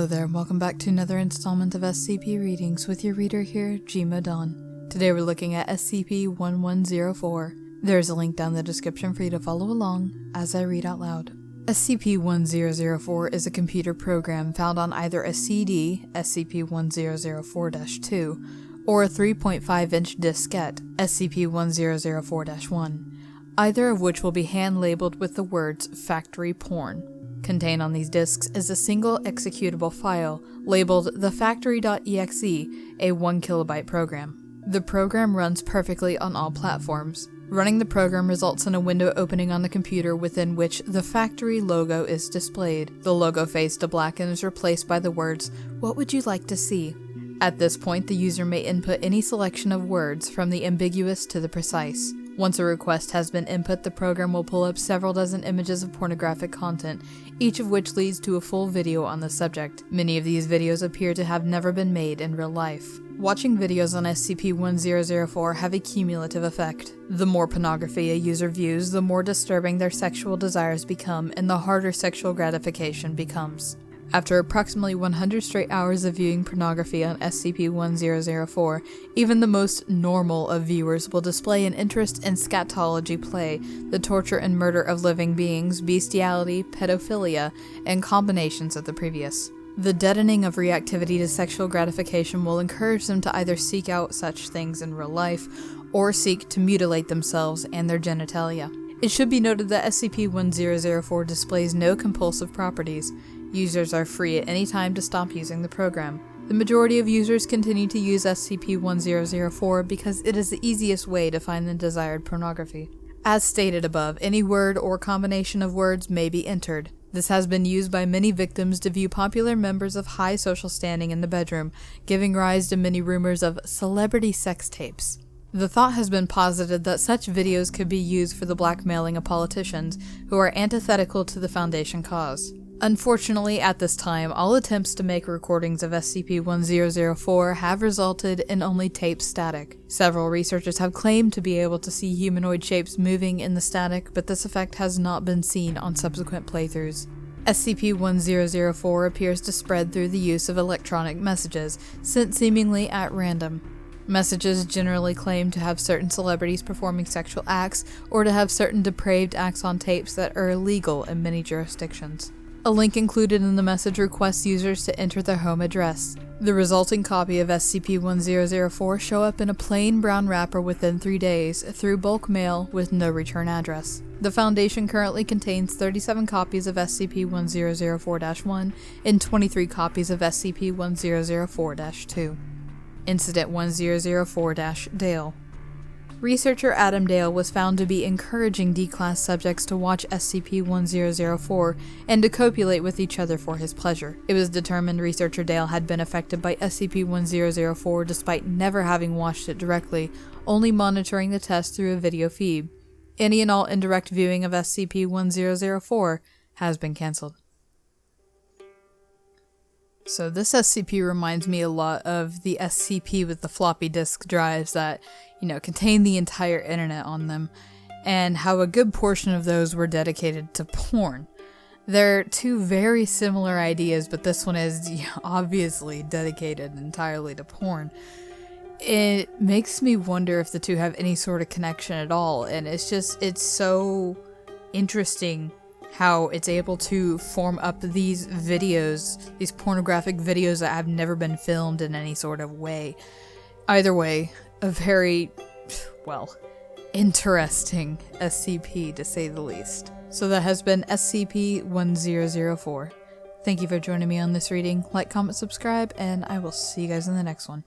Hello there, and welcome back to another installment of SCP Readings with your reader here, Jima Dawn. Today we're looking at SCP-1104. There's a link down in the description for you to follow along as I read out loud. SCP-1004 is a computer program found on either a CD, SCP-1004-2, or a 3.5-inch diskette, SCP-1004-1, either of which will be hand-labeled with the words Factory Porn. Contained on these disks is a single executable file labeled the factory.exe, a 1 kilobyte program. The program runs perfectly on all platforms. Running the program results in a window opening on the computer within which the factory logo is displayed. The logo fades to black and is replaced by the words, "What would you like to see?" At this point, the user may input any selection of words from the ambiguous to the precise. Once a request has been input, the program will pull up several dozen images of pornographic content, each of which leads to a full video on the subject. Many of these videos appear to have never been made in real life. Watching videos on SCP-1004 have a cumulative effect. The more pornography a user views, the more disturbing their sexual desires become, and the harder sexual gratification becomes. After approximately 100 straight hours of viewing pornography on SCP-1004, even the most normal of viewers will display an interest in scatology play, the torture and murder of living beings, bestiality, pedophilia, and combinations of the previous. The deadening of reactivity to sexual gratification will encourage them to either seek out such things in real life, or seek to mutilate themselves and their genitalia. It should be noted that SCP-1004 displays no compulsive properties. Users are free at any time to stop using the program. The majority of users continue to use SCP-1004 because it is the easiest way to find the desired pornography. As stated above, any word or combination of words may be entered. This has been used by many victims to view popular members of high social standing in the bedroom, giving rise to many rumors of celebrity sex tapes. The thought has been posited that such videos could be used for the blackmailing of politicians who are antithetical to the Foundation cause. Unfortunately, at this time, all attempts to make recordings of SCP-1004 have resulted in only tape static. Several researchers have claimed to be able to see humanoid shapes moving in the static, but this effect has not been seen on subsequent playthroughs. SCP-1004 appears to spread through the use of electronic messages, sent seemingly at random. Messages generally claim to have certain celebrities performing sexual acts, or to have certain depraved acts on tapes that are illegal in many jurisdictions. A link included in the message requests users to enter their home address. The resulting copy of SCP-1004 show up in a plain brown wrapper within 3 days through bulk mail with no return address. The Foundation currently contains 37 copies of SCP-1004-1 and 23 copies of SCP-1004-2. Incident 1004-Dale. Researcher Adam Dale was found to be encouraging D-Class subjects to watch SCP-1004 and to copulate with each other for his pleasure. It was determined Researcher Dale had been affected by SCP-1004 despite never having watched it directly, only monitoring the test through a video feed. Any and all indirect viewing of SCP-1004 has been cancelled. So this SCP reminds me a lot of the SCP with the floppy disk drives that, contain the entire internet on them, and how a good portion of those were dedicated to porn. They're two very similar ideas, but this one is obviously dedicated entirely to porn. It makes me wonder if the two have any sort of connection at all, and it's so interesting how it's able to form up these videos, these pornographic videos that have never been filmed in any sort of way. Either way, a very, interesting SCP to say the least. So that has been SCP-1004. Thank you for joining me on this reading. Like, comment, subscribe, and I will see you guys in the next one.